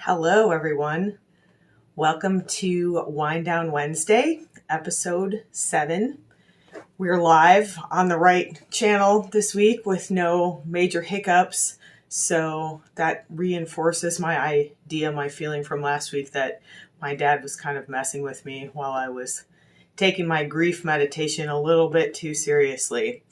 Hello, everyone. Welcome to Wind Down Wednesday, episode 7. We're live on the right channel this week with no major hiccups. So that reinforces my feeling from last week that my dad was kind of messing with me while I was taking my grief meditation a little bit too seriously.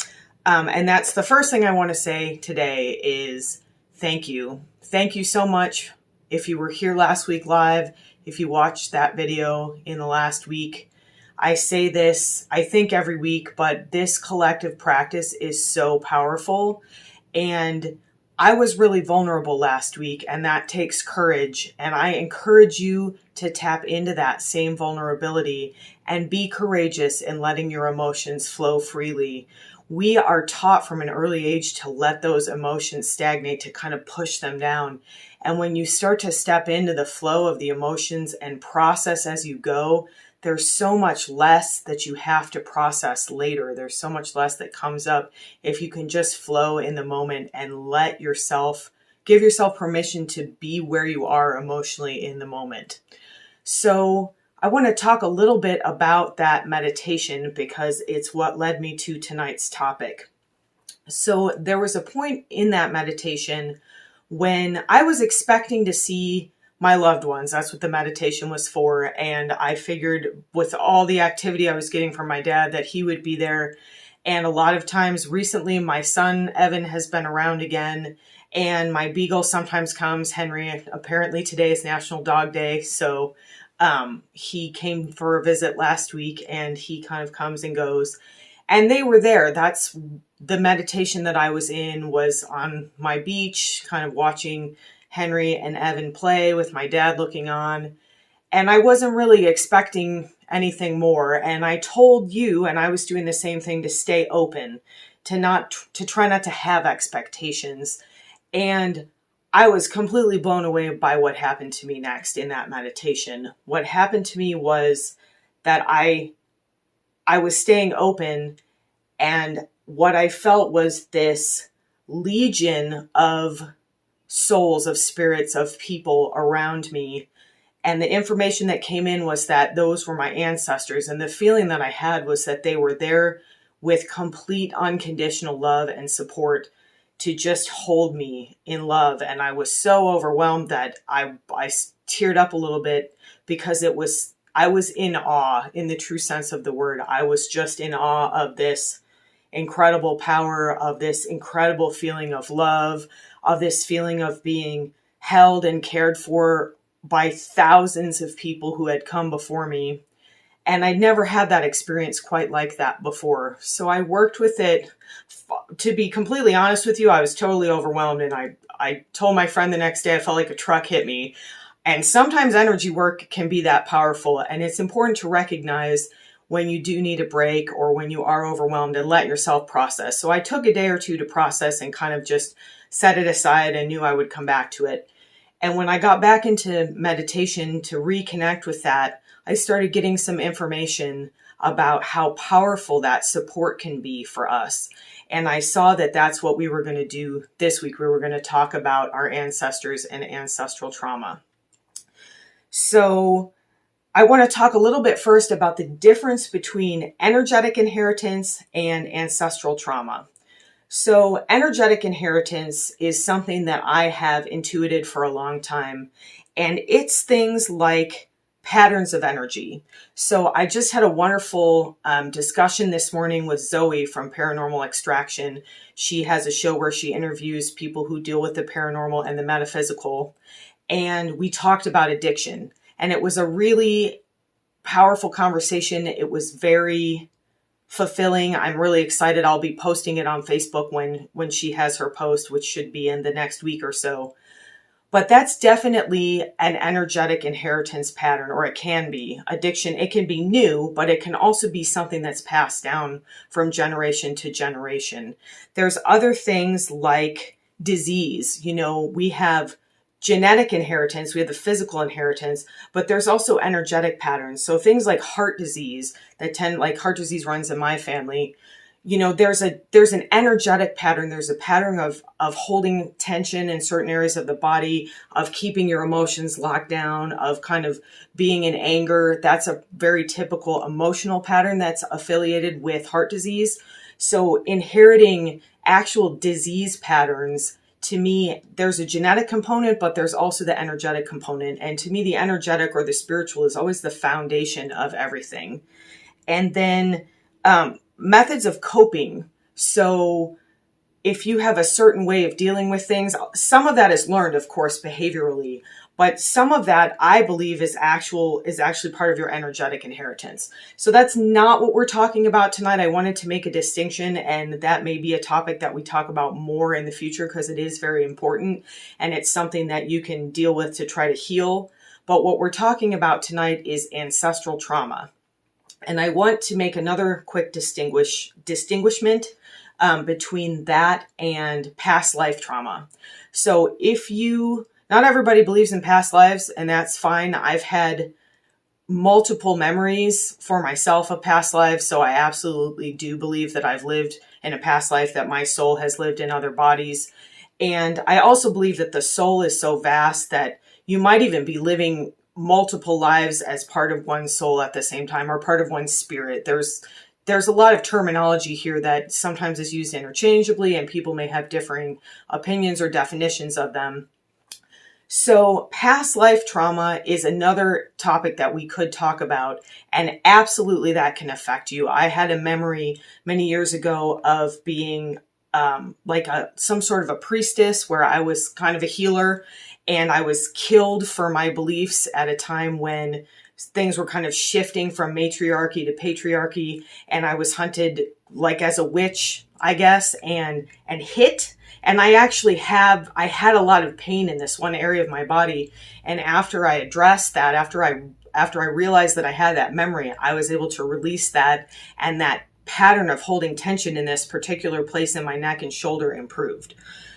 And that's the first thing I want to say today is thank you. Thank you so much. If you were here last week live, if you watched that video in the last week, I say this, I think every week, but this collective practice is so powerful. And I was really vulnerable last week, and that takes courage. And I encourage you to tap into that same vulnerability and be courageous in letting your emotions flow freely. We are taught from an early age to let those emotions stagnate, to kind of push them down. And when you start to step into the flow of the emotions and process as you go, there's so much less that you have to process later. There's so much less that comes up if you can just flow in the moment and give yourself permission to be where you are emotionally in the moment. So I want to talk a little bit about that meditation because it's what led me to tonight's topic. So there was a point in that meditation when I was expecting to see my loved ones. That's what the meditation was for. And I figured with all the activity I was getting from my dad that he would be there. And a lot of times recently, my son, Evan, has been around again. And my beagle sometimes comes. Henry, apparently today is National Dog Day. So he came for a visit last week and he kind of comes and goes. And they were there. That's the meditation that I was in, was on my beach, kind of watching Henry and Evan play with my dad looking on. And I wasn't really expecting anything more. And I told you, and I was doing the same thing, to stay open, to try not to have expectations. And I was completely blown away by what happened to me next in that meditation. What happened to me was that I was staying open, and what I felt was this legion of souls, of spirits, of people around me. And the information that came in was that those were my ancestors. And the feeling that I had was that they were there with complete unconditional love and support to just hold me in love. And I was so overwhelmed that I teared up a little bit because I was in awe, in the true sense of the word. I was just in awe of this incredible power, of this incredible feeling of love, of this feeling of being held and cared for by thousands of people who had come before me. And I'd never had that experience quite like that before. So I worked with it. To be completely honest with you, I was totally overwhelmed. And I told my friend the next day, I felt like a truck hit me. And sometimes energy work can be that powerful. And it's important to recognize when you do need a break or when you are overwhelmed and let yourself process. So I took a day or two to process and kind of just set it aside and knew I would come back to it. And when I got back into meditation to reconnect with that, I started getting some information about how powerful that support can be for us. And I saw that that's what we were going to do this week. We were going to talk about our ancestors and ancestral trauma. So I want to talk a little bit first about the difference between energetic inheritance and ancestral trauma. So energetic inheritance is something that I have intuited for a long time, and it's things like patterns of energy. So I just had a wonderful discussion this morning with Zoe from Paranormal Extraction. She has a show where she interviews people who deal with the paranormal and the metaphysical, and we talked about addiction. And it was a really powerful conversation. It was very fulfilling. I'm really excited. I'll be posting it on Facebook when she has her post, which should be in the next week or so. But that's definitely an energetic inheritance pattern, or it can be. Addiction, it can be new, but it can also be something that's passed down from generation to generation. There's other things like disease. We have genetic inheritance, we have the physical inheritance, but there's also energetic patterns. So things like heart disease, like heart disease runs in my family. there's an energetic pattern. There's a pattern of holding tension in certain areas of the body, of keeping your emotions locked down, of kind of being in anger. That's a very typical emotional pattern that's affiliated with heart disease. So inheriting actual disease patterns, to me, there's a genetic component, but there's also the energetic component. And to me, the energetic or the spiritual is always the foundation of everything. And then methods of coping. So if you have a certain way of dealing with things, some of that is learned, of course, behaviorally, but some of that I believe is actually part of your energetic inheritance. So that's not what we're talking about tonight. I wanted to make a distinction, and that may be a topic that we talk about more in the future because it is very important and it's something that you can deal with to try to heal. But what we're talking about tonight is ancestral trauma. And I want to make another quick distinguishment between that and past life trauma. So not everybody believes in past lives, and that's fine. I've had multiple memories for myself of past lives, so I absolutely do believe that I've lived in a past life, that my soul has lived in other bodies. And I also believe that the soul is so vast that you might even be living multiple lives as part of one soul at the same time, or part of one spirit. There's a lot of terminology here that sometimes is used interchangeably, and people may have differing opinions or definitions of them. So past life trauma is another topic that we could talk about, and absolutely that can affect you. I had a memory many years ago of being some sort of a priestess, where I was kind of a healer, and I was killed for my beliefs at a time when things were kind of shifting from matriarchy to patriarchy. And I was hunted like as a witch, I guess, and hit. And I had a lot of pain in this one area of my body. And after I addressed that, after I realized that I had that memory, I was able to release that, and that pattern of holding tension in this particular place in my neck and shoulder improved.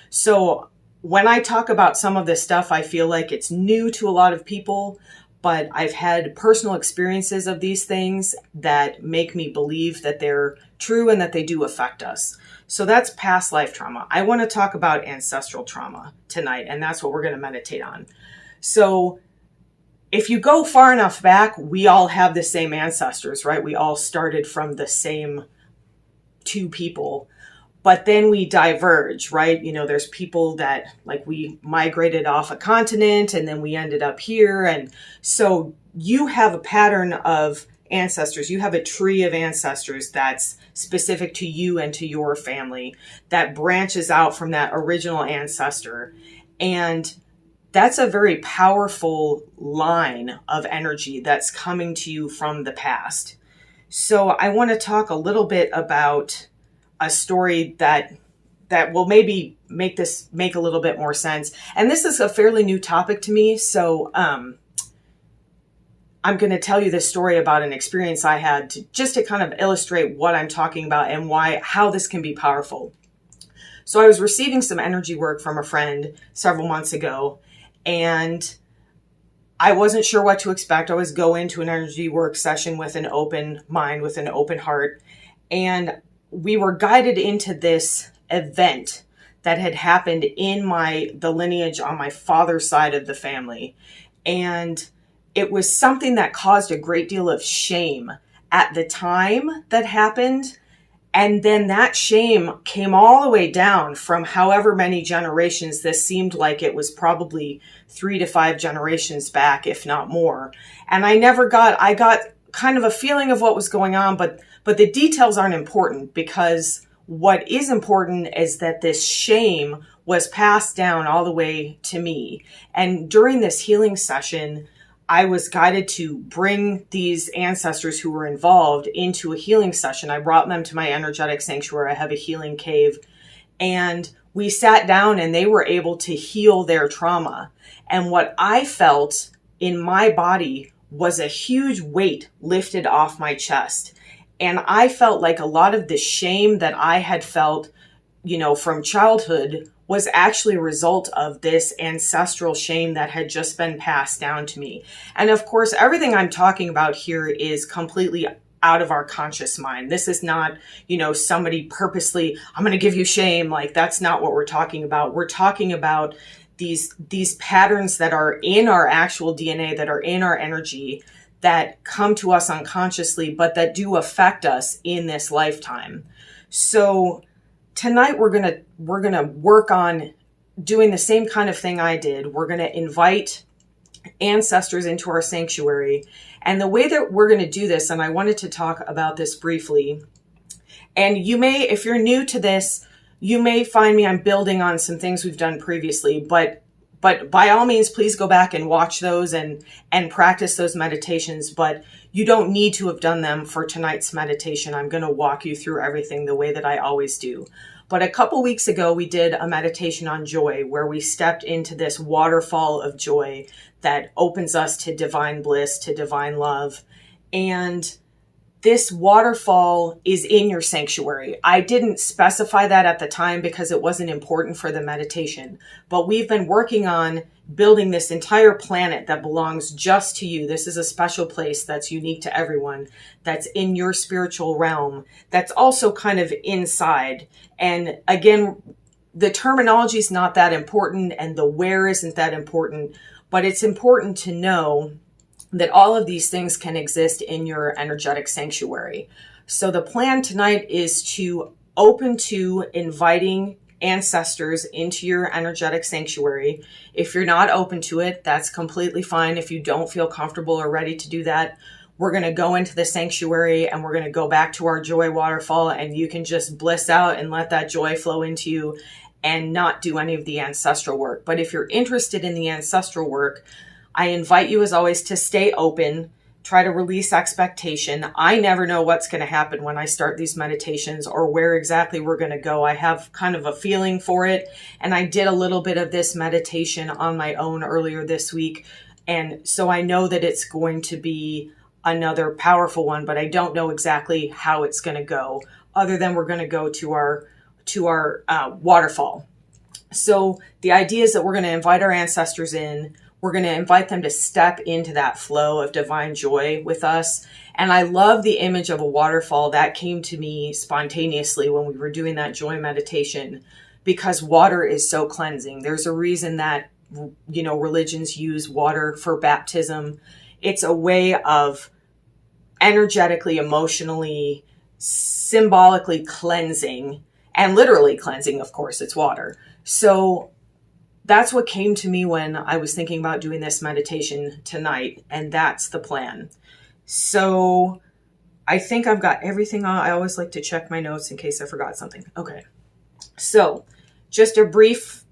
So when I talk about some of this stuff, I feel like it's new to a lot of people, but I've had personal experiences of these things that make me believe that they're true and that they do affect us. So that's past life trauma. I want to talk about ancestral trauma tonight, and that's what we're going to meditate on. So if you go far enough back, we all have the same ancestors, right? We all started from the same two people. But then we diverge, right? There's people that we migrated off a continent and then we ended up here. And so you have a pattern of ancestors. You have a tree of ancestors that's specific to you and to your family that branches out from that original ancestor. And that's a very powerful line of energy that's coming to you from the past. So I want to talk a little bit about a story that will maybe make a little bit more sense. And this is a fairly new topic to me. So I'm going to tell you this story about an experience I had to kind of illustrate what I'm talking about and how this can be powerful. So I was receiving some energy work from a friend several months ago, and I wasn't sure what to expect. I always go into an energy work session with an open mind, with an open heart. And we were guided into this event that had happened in the lineage on my father's side of the family. And it was something that caused a great deal of shame at the time that happened. And then that shame came all the way down from however many generations. This seemed like it was probably 3 to 5 generations back, if not more. And I got kind of a feeling of what was going on, but the details aren't important, because what is important is that this shame was passed down all the way to me. And during this healing session, I was guided to bring these ancestors who were involved into a healing session. I brought them to my energetic sanctuary. I have a healing cave, and we sat down and they were able to heal their trauma. And what I felt in my body was a huge weight lifted off my chest. And I felt like a lot of the shame that I had felt, from childhood was actually a result of this ancestral shame that had just been passed down to me. And of course, everything I'm talking about here is completely out of our conscious mind. This is not, somebody purposely, I'm going to give you shame. Like, that's not what we're talking about. We're talking about these patterns that are in our actual DNA, that are in our energy, that come to us unconsciously, but that do affect us in this lifetime. So tonight we're going to work on doing the same kind of thing I did. We're going to invite ancestors into our sanctuary. And the way that we're going to do this, and I wanted to talk about this briefly, and you may, if you're new to this, you may find me, I'm building on some things we've done previously, but by all means, please go back and watch those and practice those meditations. But you don't need to have done them for tonight's meditation. I'm going to walk you through everything the way that I always do. But a couple weeks ago, we did a meditation on joy, where we stepped into this waterfall of joy that opens us to divine bliss, to divine love. And this waterfall is in your sanctuary. I didn't specify that at the time because it wasn't important for the meditation, but we've been working on building this entire planet that belongs just to you. This is a special place that's unique to everyone, that's in your spiritual realm, that's also kind of inside. And again, the terminology is not that important, and the where isn't that important, but it's important to know that all of these things can exist in your energetic sanctuary. So the plan tonight is to open to inviting ancestors into your energetic sanctuary. If you're not open to it, that's completely fine. If you don't feel comfortable or ready to do that, we're going to go into the sanctuary and we're going to go back to our joy waterfall, and you can just bliss out and let that joy flow into you and not do any of the ancestral work. But if you're interested in the ancestral work, I invite you, as always, to stay open, try to release expectation. I never know what's going to happen when I start these meditations or where exactly we're going to go. I have kind of a feeling for it. And I did a little bit of this meditation on my own earlier this week. And so I know that it's going to be another powerful one, but I don't know exactly how it's going to go, other than we're going to go to our waterfall. So the idea is that we're going to invite our ancestors in. We're going to invite them to step into that flow of divine joy with us. And I love the image of a waterfall. That came to me spontaneously when we were doing that joy meditation, because water is so cleansing. There's a reason that, religions use water for baptism. It's a way of energetically, emotionally, symbolically cleansing, and literally cleansing. Of course, it's water. So that's what came to me when I was thinking about doing this meditation tonight, and that's the plan. So I think I've got everything on. I always like to check my notes in case I forgot something. Okay. So just a brief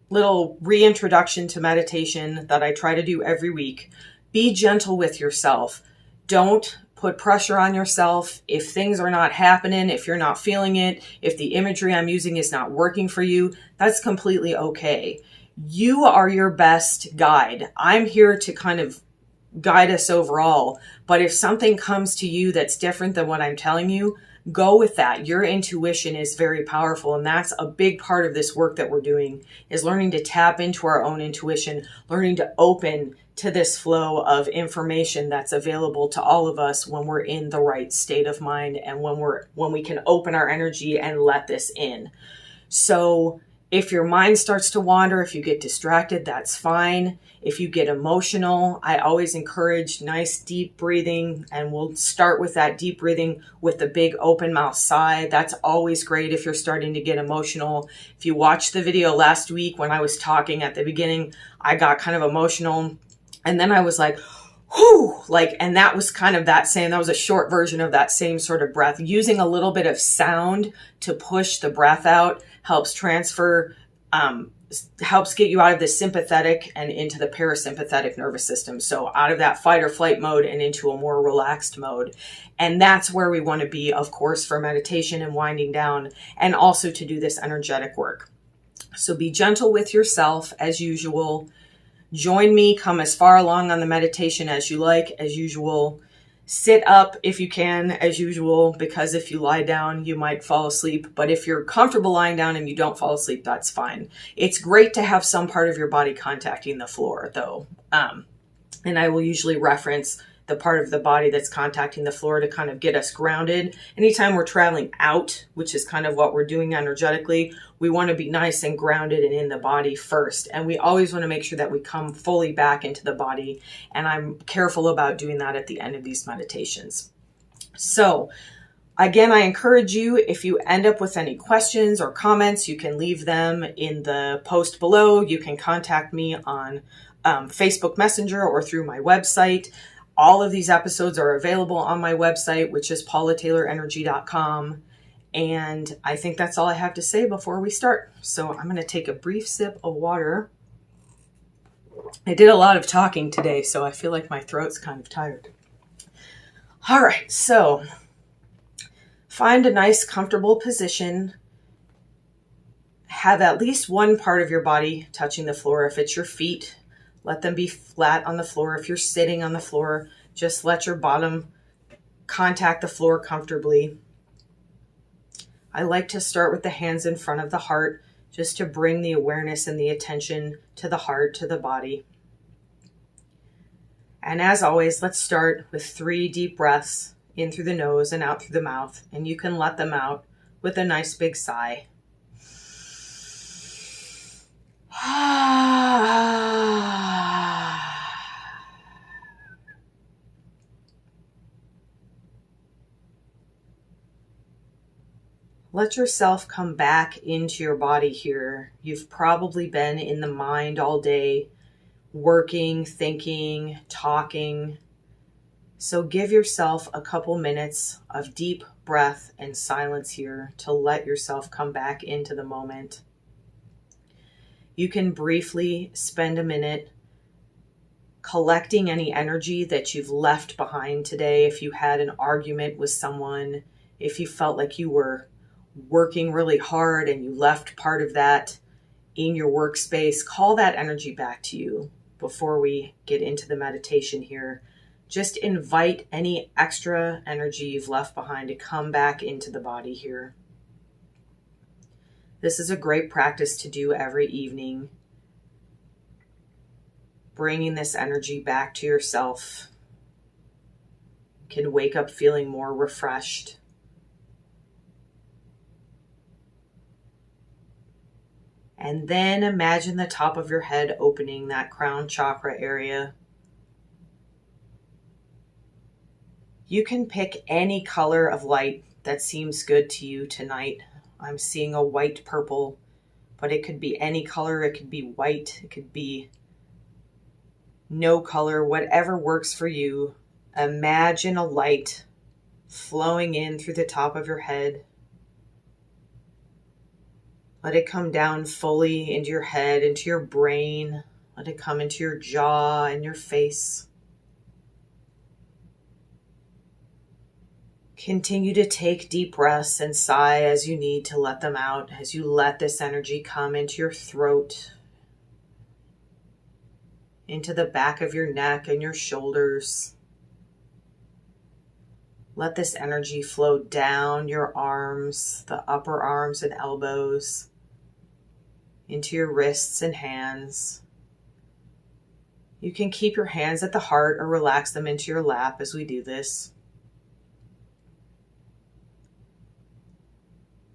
little reintroduction to meditation that I try to do every week. Be gentle with yourself. Don't put pressure on yourself. If things are not happening, if you're not feeling it, if the imagery I'm using is not working for you, that's completely okay. You are your best guide. I'm here to kind of guide us overall. But if something comes to you that's different than what I'm telling you, go with that. Your intuition is very powerful. And that's a big part of this work that we're doing, is learning to tap into our own intuition, learning to open to this flow of information that's available to all of us when we're in the right state of mind, and when we can open our energy and let this in. So if your mind starts to wander, if you get distracted, that's fine. If you get emotional, I always encourage nice deep breathing, and we'll start with that deep breathing with the big open mouth sigh. That's always great if you're starting to get emotional. If you watched the video last week when I was talking at the beginning, I got kind of emotional, and then I was like, whew, and that was kind of that was a short version of that same sort of breath. Using a little bit of sound to push the breath out helps transfer, helps get you out of the sympathetic and into the parasympathetic nervous system. So out of that fight or flight mode and into a more relaxed mode. And that's where we want to be, of course, for meditation and winding down, and also to do this energetic work. So be gentle with yourself as usual. Join me, come as far along on the meditation as you like, as usual. Sit up if you can, as usual, because if you lie down, you might fall asleep. But if you're comfortable lying down and you don't fall asleep, that's fine. It's great to have some part of your body contacting the floor, though. And I will usually reference the part of the body that's contacting the floor to kind of get us grounded. Anytime we're traveling out, which is kind of what we're doing energetically, we want to be nice and grounded and in the body first. And we always want to make sure that we come fully back into the body. And I'm careful about doing that at the end of these meditations. So again, I encourage you, if you end up with any questions or comments, you can leave them in the post below. You can contact me on Facebook Messenger or through my website. All of these episodes are available on my website, which is paulataylorenergy.com. And I think that's all I have to say before we start. So I'm going to take a brief sip of water. I did a lot of talking today, so I feel like my throat's kind of tired. All right, so find a nice, comfortable position. Have at least one part of your body touching the floor. If it's your feet, let them be flat on the floor. If you're sitting on the floor, just let your bottom contact the floor comfortably. I like to start with the hands in front of the heart, just to bring the awareness and the attention to the heart, to the body. And as always, let's start with 3 deep breaths in through the nose and out through the mouth. And you can let them out with a nice big sigh. Let yourself come back into your body here. You've probably been in the mind all day, working, thinking, talking. So give yourself a couple minutes of deep breath and silence here to let yourself come back into the moment. You can briefly spend a minute collecting any energy that you've left behind today. If you had an argument with someone, if you felt like you were working really hard and you left part of that in your workspace, call that energy back to you before we get into the meditation here. Just invite any extra energy you've left behind to come back into the body here. This is a great practice to do every evening. Bringing this energy back to yourself. You can wake up feeling more refreshed. And then imagine the top of your head opening, that crown chakra area. You can pick any color of light that seems good to you tonight. I'm seeing a white purple, but it could be any color. It could be white. It could be no color, whatever works for you. Imagine a light flowing in through the top of your head. Let it come down fully into your head, into your brain. Let it come into your jaw and your face. Continue to take deep breaths and sigh as you need to let them out, as you let this energy come into your throat, into the back of your neck and your shoulders. Let this energy flow down your arms, the upper arms and elbows, into your wrists and hands. You can keep your hands at the heart or relax them into your lap as we do this.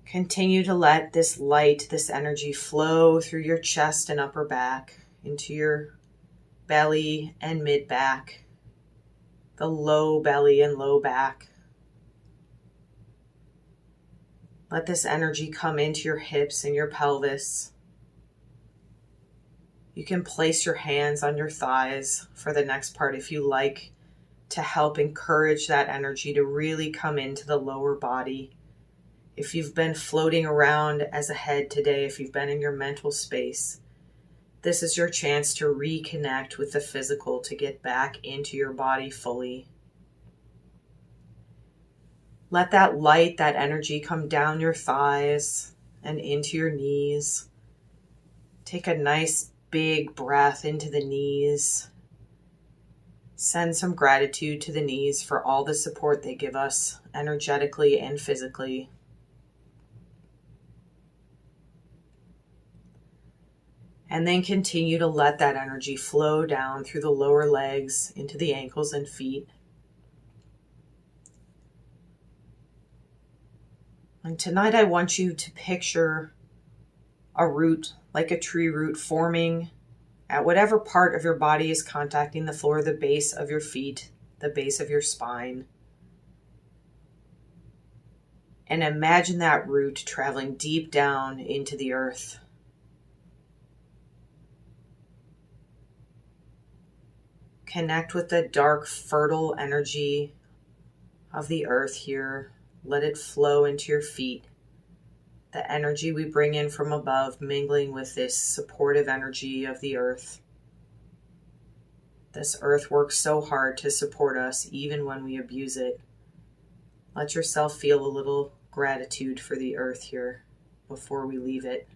Continue to let this light, this energy flow through your chest and upper back, into your belly and mid back, the low belly and low back. Let this energy come into your hips and your pelvis. You can place your hands on your thighs for the next part if you like, to help encourage that energy to really come into the lower body. If you've been floating around as a head today, if you've been in your mental space, this is your chance to reconnect with the physical, to get back into your body fully. Let that light, that energy come down your thighs and into your knees. Take a nice big breath into the knees. Send some gratitude to the knees for all the support they give us energetically and physically. And then continue to let that energy flow down through the lower legs into the ankles and feet. And tonight I want you to picture a root, like a tree root, forming at whatever part of your body is contacting the floor, the base of your feet, the base of your spine. And imagine that root traveling deep down into the earth. Connect with the dark, fertile energy of the earth here. Let it flow into your feet. The energy we bring in from above, mingling with this supportive energy of the earth. This earth works so hard to support us, even when we abuse it. Let yourself feel a little gratitude for the earth here before we leave it.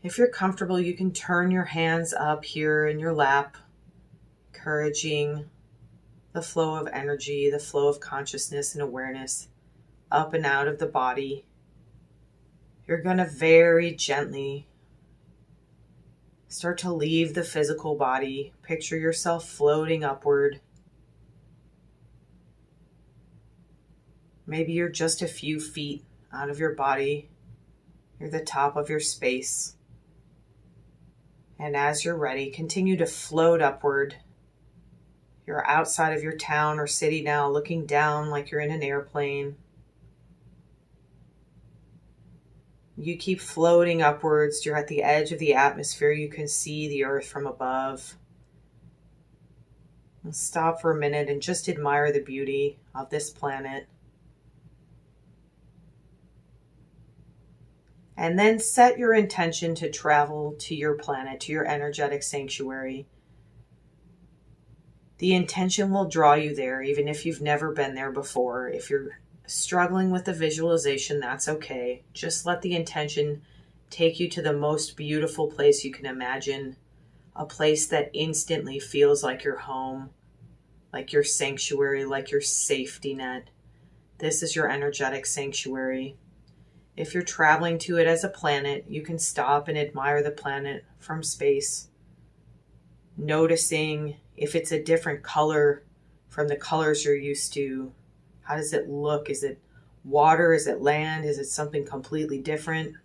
If you're comfortable, you can turn your hands up here in your lap, encouraging the flow of energy, the flow of consciousness and awareness up and out of the body. You're going to very gently start to leave the physical body. Picture yourself floating upward. Maybe you're just a few feet out of your body. You're the top of your space. And as you're ready, continue to float upward. You're outside of your town or city now, looking down like you're in an airplane. You keep floating upwards. You're at the edge of the atmosphere. You can see the earth from above. And stop for a minute and just admire the beauty of this planet. And then set your intention to travel to your planet, to your energetic sanctuary. The intention will draw you there, even if you've never been there before. If you're struggling with the visualization, that's okay. Just let the intention take you to the most beautiful place you can imagine. A place that instantly feels like your home, like your sanctuary, like your safety net. This is your energetic sanctuary. If you're traveling to it as a planet, you can stop and admire the planet from space, noticing if it's a different color from the colors you're used to. How does it look? Is it water? Is it land? Is it something completely different?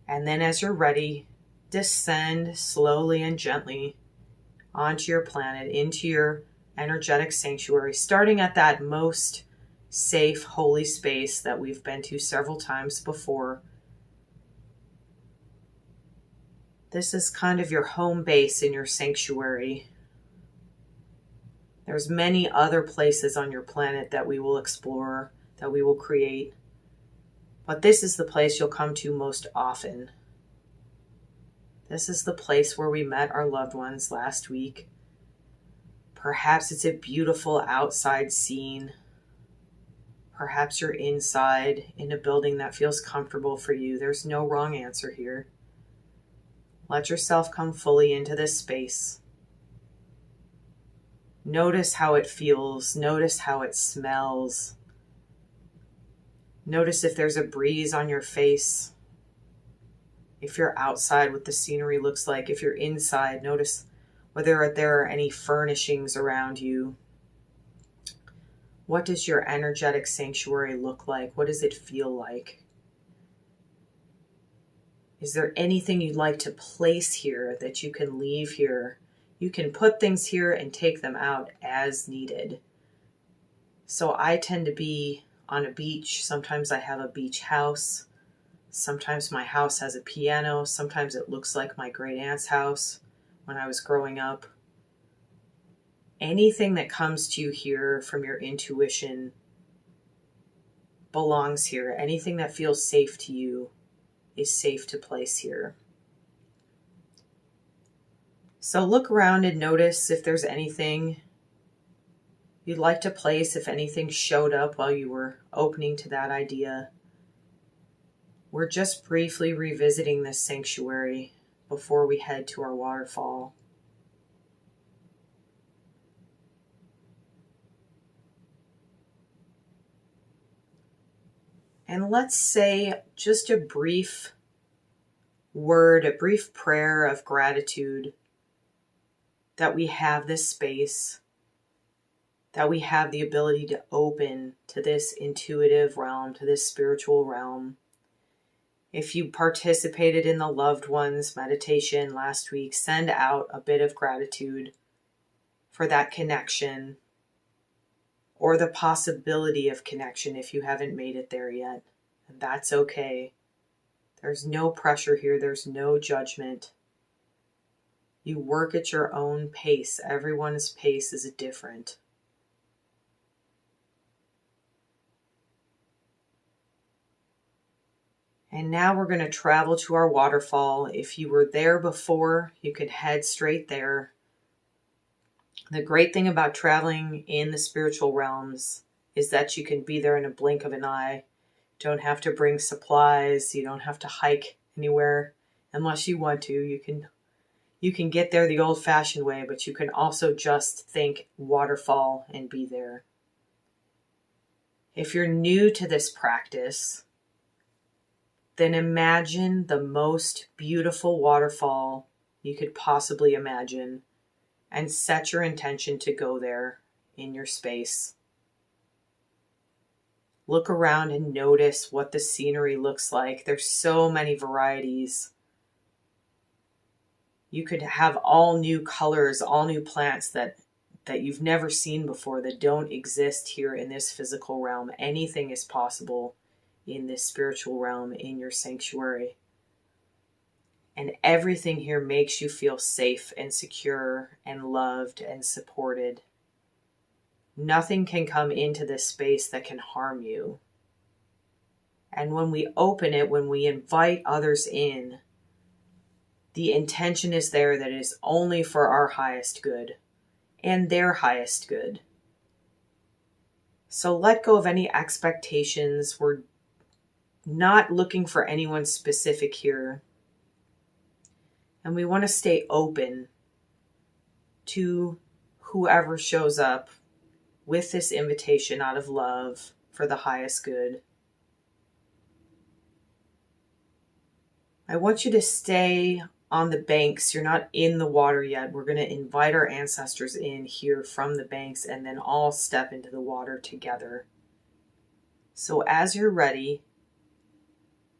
And then as you're ready, descend slowly and gently onto your planet, into your energetic sanctuary, starting at that most safe, holy space that we've been to several times before. This is kind of your home base in your sanctuary. There's many other places on your planet that we will explore, that we will create. But this is the place you'll come to most often. This is the place where we met our loved ones last week. Perhaps it's a beautiful outside scene. Perhaps you're inside in a building that feels comfortable for you. There's no wrong answer here. Let yourself come fully into this space. Notice how it feels. Notice how it smells. Notice if there's a breeze on your face. If you're outside, what the scenery looks like. If you're inside, notice whether there are any furnishings around you. What does your energetic sanctuary look like? What does it feel like? Is there anything you'd like to place here that you can leave here? You can put things here and take them out as needed. So I tend to be on a beach. Sometimes I have a beach house. Sometimes my house has a piano. Sometimes it looks like my great aunt's house when I was growing up. Anything that comes to you here from your intuition belongs here. Anything that feels safe to you is safe to place here. So look around and notice if there's anything you'd like to place, if anything showed up while you were opening to that idea. We're just briefly revisiting this sanctuary before we head to our waterfall. And let's say just a brief word, a brief prayer of gratitude that we have this space, that we have the ability to open to this intuitive realm, to this spiritual realm. If you participated in the loved ones meditation last week, send out a bit of gratitude for that connection or the possibility of connection if you haven't made it there yet. And that's okay. There's no pressure here. There's no judgment. You work at your own pace. Everyone's pace is different. And now we're going to travel to our waterfall. If you were there before, you could head straight there. The great thing about traveling in the spiritual realms is that you can be there in a blink of an eye. Don't have to bring supplies. You don't have to hike anywhere unless you want to. You can get there the old-fashioned way, but you can also just think waterfall and be there. If you're new to this practice, then imagine the most beautiful waterfall you could possibly imagine and set your intention to go there in your space. Look around and notice what the scenery looks like. There's so many varieties. You could have all new colors, all new plants that you've never seen before, that don't exist here in this physical realm. Anything is possible in this spiritual realm, in your sanctuary. And everything here makes you feel safe and secure and loved and supported. Nothing can come into this space that can harm you. And when we open it, when we invite others in, the intention is there that it is only for our highest good and their highest good. So let go of any expectations. We're not looking for anyone specific here. And we want to stay open to whoever shows up with this invitation out of love for the highest good. I want you to stay on the banks. You're not in the water yet. We're going to invite our ancestors in here from the banks and then all step into the water together. So as you're ready,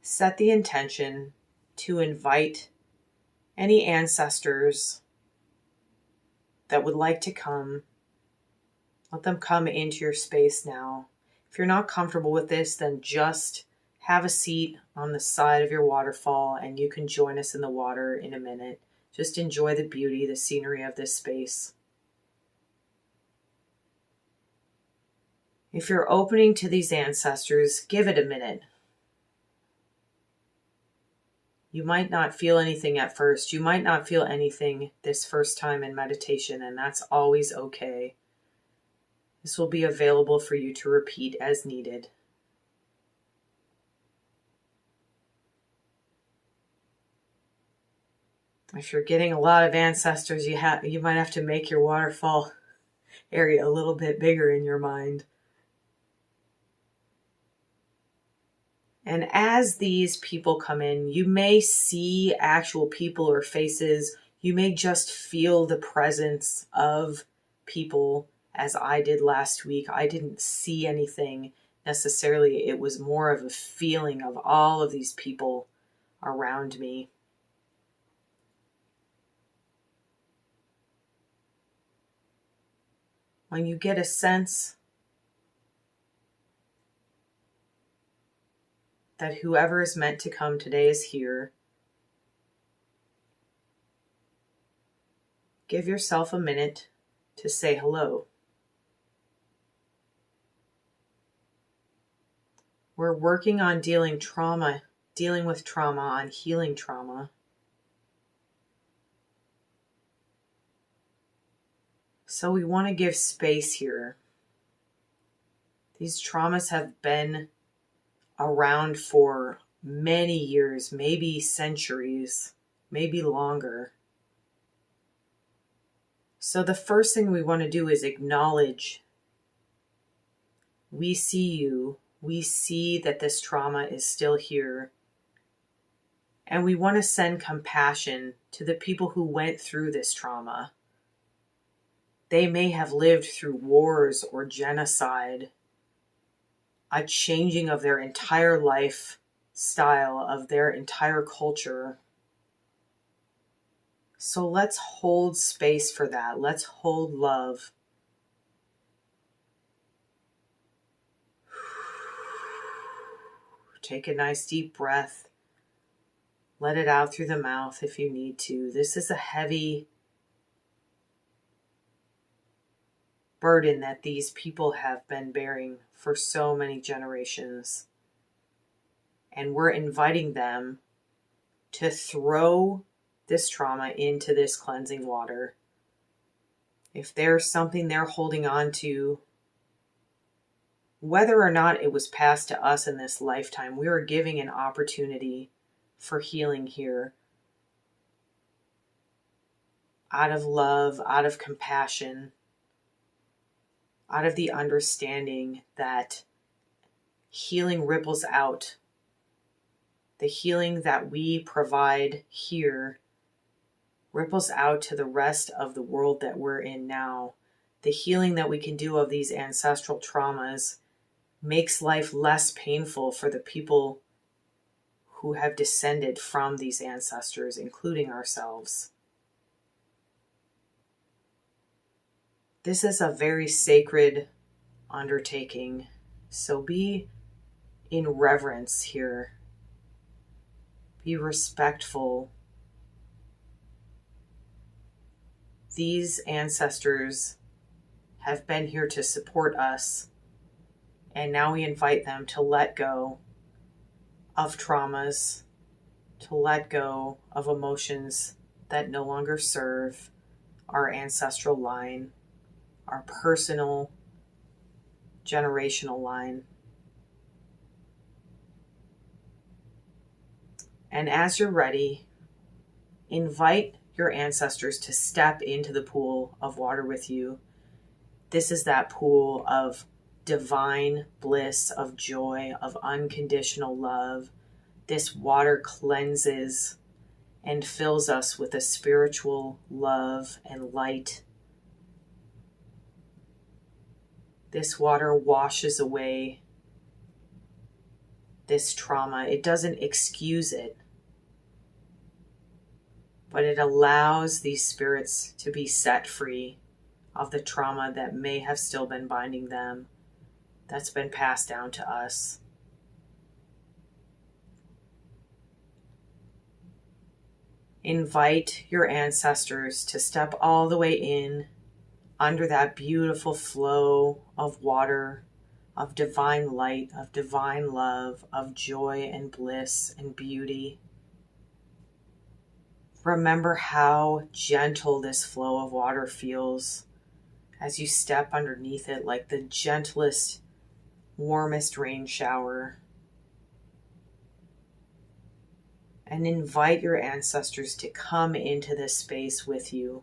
set the intention to invite any ancestors that would like to come. Let them come into your space now. If you're not comfortable with this, then just have a seat on the side of your waterfall and you can join us in the water in a minute. Just enjoy the beauty, the scenery of this space. If you're opening to these ancestors, give it a minute. You might not feel anything at first. You might not feel anything this first time in meditation, and that's always okay. This will be available for you to repeat as needed. If you're getting a lot of ancestors, you might have to make your waterfall area a little bit bigger in your mind. And as these people come in, you may see actual people or faces. You may just feel the presence of people, as I did last week. I didn't see anything necessarily. It was more of a feeling of all of these people around me. When you get a sense that whoever is meant to come today is here, give yourself a minute to say hello. We're working on dealing with trauma, on healing trauma. So we want to give space here. These traumas have been around for many years, maybe centuries, maybe longer. So the first thing we want to do is acknowledge we see you, We see that this trauma is still here. And we want to send compassion to the people who went through this trauma. They may have lived through wars or genocide, a changing of their entire lifestyle, of their entire culture. So let's hold space for that. Let's hold love. Take a nice deep breath. Let it out through the mouth if you need to. This is a heavy burden that these people have been bearing for so many generations. And we're inviting them to throw this trauma into this cleansing water. If there's something they're holding on to, whether or not it was passed to us in this lifetime, we are giving an opportunity for healing here. Out of love, out of compassion, out of the understanding that healing ripples out. The healing that we provide here ripples out to the rest of the world that we're in now. The healing that we can do of these ancestral traumas makes life less painful for the people who have descended from these ancestors, including ourselves. This is a very sacred undertaking, so be in reverence here. Be respectful. These ancestors have been here to support us, and now we invite them to let go of traumas, to let go of emotions that no longer serve our ancestral line, our personal, generational line. And as you're ready, invite your ancestors to step into the pool of water with you. This is that pool of divine bliss, of joy, of unconditional love. This water cleanses and fills us with a spiritual love and light. This water washes away this trauma. It doesn't excuse it, but it allows these spirits to be set free of the trauma that may have still been binding them, that's been passed down to us. Invite your ancestors to step all the way in under that beautiful flow of water, of divine light, of divine love, of joy and bliss and beauty. Remember how gentle this flow of water feels as you step underneath it, like the gentlest, warmest rain shower. And invite your ancestors to come into this space with you.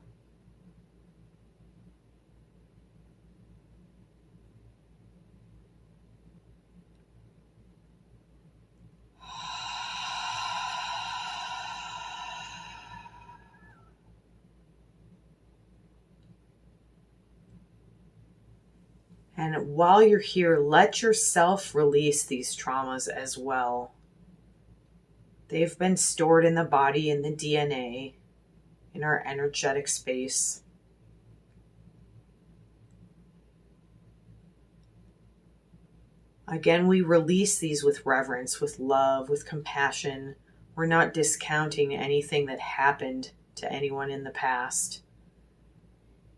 And while you're here, let yourself release these traumas as well. They've been stored in the body, in the DNA, in our energetic space. Again, we release these with reverence, with love, with compassion. We're not discounting anything that happened to anyone in the past.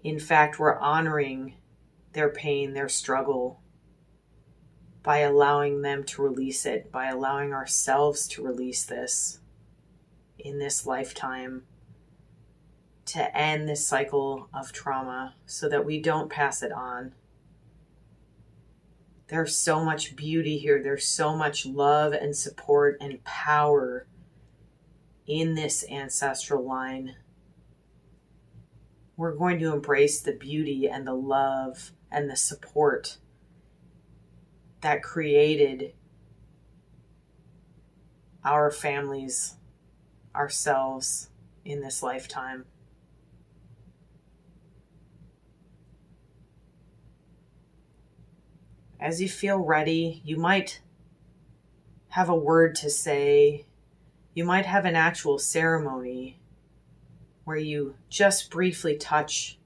In fact, we're honoring their pain, their struggle, by allowing them to release it, by allowing ourselves to release this in this lifetime, to end this cycle of trauma so that we don't pass it on. There's so much beauty here. There's so much love and support and power in this ancestral line. We're going to embrace the beauty and the love and the support that created our families, ourselves in this lifetime. As you feel ready, you might have a word to say. You might have an actual ceremony where you just briefly touch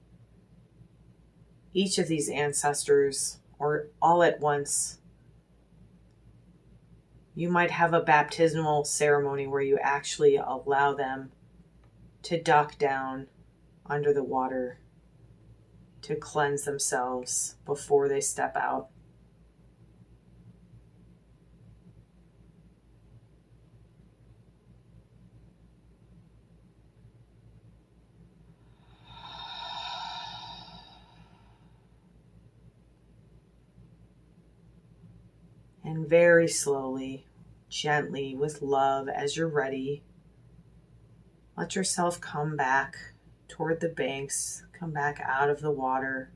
each of these ancestors, or all at once. You might have a baptismal ceremony where you actually allow them to duck down under the water to cleanse themselves before they step out. And very slowly, gently, with love, as you're ready, let yourself come back toward the banks, come back out of the water.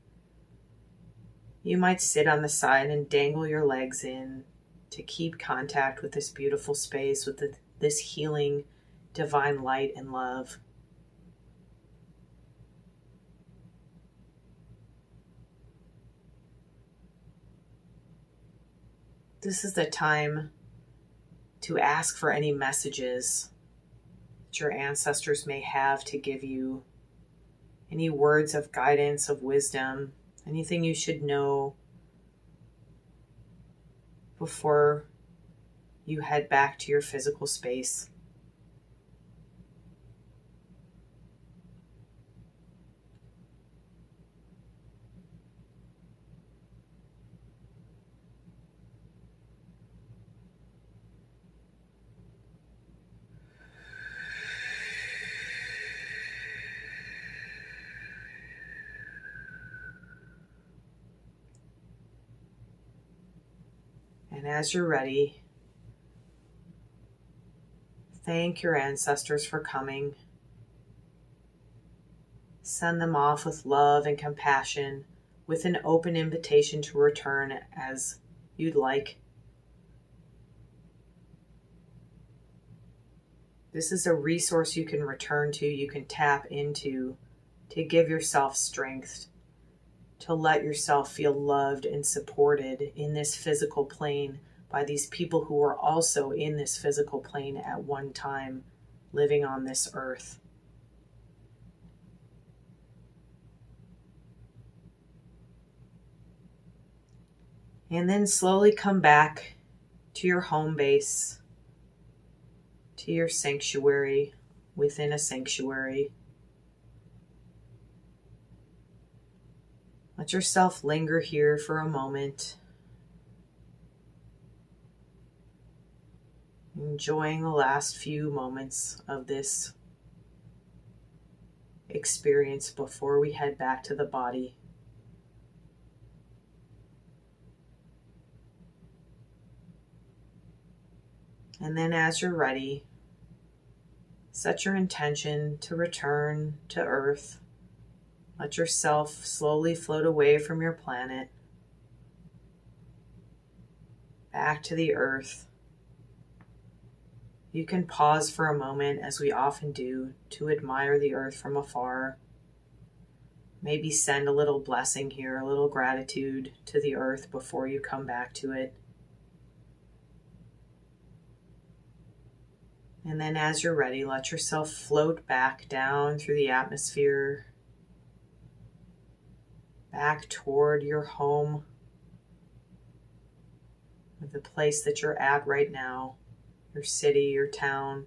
You might sit on the side and dangle your legs in to keep contact with this beautiful space, with this healing, divine light and love. This is the time to ask for any messages that your ancestors may have to give you, any words of guidance, of wisdom, anything you should know before you head back to your physical space. And as you're ready, thank your ancestors for coming. Send them off with love and compassion, with an open invitation to return as you'd like. This is a resource you can return to, you can tap into, to give yourself strength, to let yourself feel loved and supported in this physical plane by these people who were also in this physical plane at one time, living on this earth. And then slowly come back to your home base, to your sanctuary within a sanctuary. Let yourself linger here for a moment, enjoying the last few moments of this experience before we head back to the body. And then as you're ready, set your intention to return to Earth. Let yourself slowly float away from your planet, back to the Earth. You can pause for a moment, as we often do, to admire the Earth from afar. Maybe send a little blessing here, a little gratitude to the Earth before you come back to it. And then as you're ready, let yourself float back down through the atmosphere, back toward your home, or the place that you're at right now, your city, your town.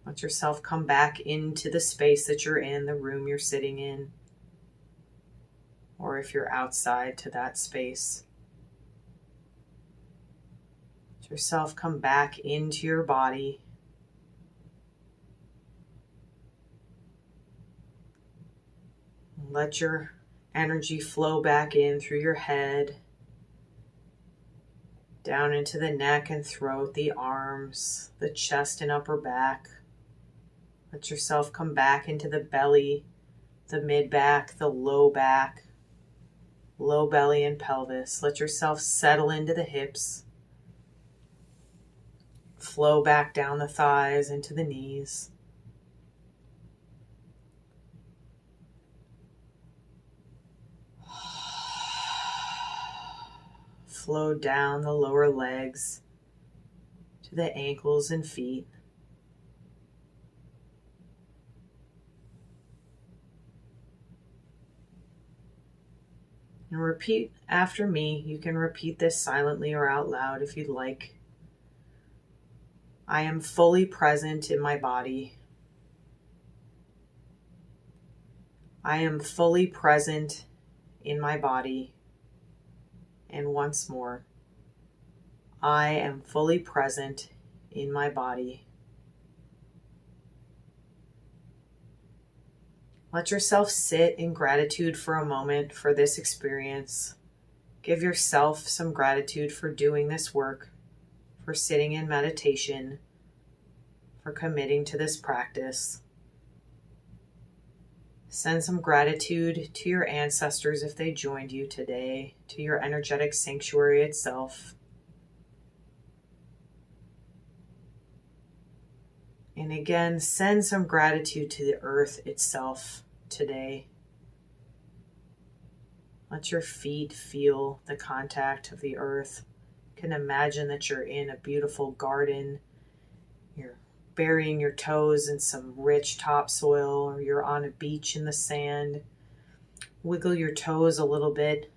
Let yourself come back into the space that you're in, the room you're sitting in, or if you're outside, to that space. Let yourself come back into your body. Let your energy flow back in through your head, down into the neck and throat, the arms, the chest and upper back. Let yourself come back into the belly, the mid back, the low back, low belly and pelvis. Let yourself settle into the hips. Flow back down the thighs into the knees. Flow down the lower legs to the ankles and feet. And repeat after me. You can repeat this silently or out loud if you'd like. I am fully present in my body. I am fully present in my body. And once more, I am fully present in my body. Let yourself sit in gratitude for a moment for this experience. Give yourself some gratitude for doing this work, for sitting in meditation, for committing to this practice. Send some gratitude to your ancestors if they joined you today, to your energetic sanctuary itself. And again, send some gratitude to the earth itself today. Let your feet feel the contact of the earth. You can imagine that you're in a beautiful garden. You're burying your toes in some rich topsoil, or you're on a beach in the sand. Wiggle your toes a little bit,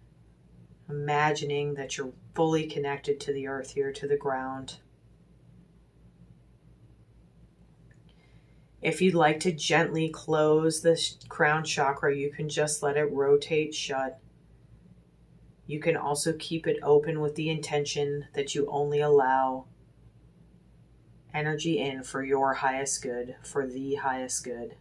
imagining that you're fully connected to the earth here, to the ground. If you'd like to gently close the crown chakra, you can just let it rotate shut. You can also keep it open with the intention that you only allow energy in for your highest good, for the highest good.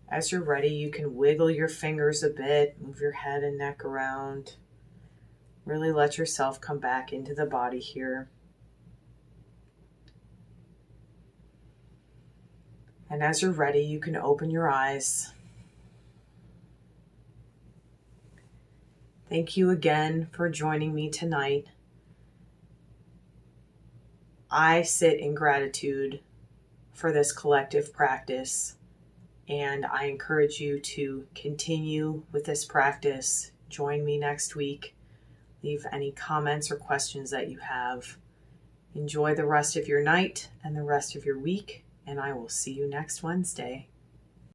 As you're ready, you can wiggle your fingers a bit, move your head and neck around. Really let yourself come back into the body here. And as you're ready, you can open your eyes. Thank you again for joining me tonight. I sit in gratitude for this collective practice, and I encourage you to continue with this practice. Join me next week. Leave any comments or questions that you have. Enjoy the rest of your night and the rest of your week, and I will see you next Wednesday.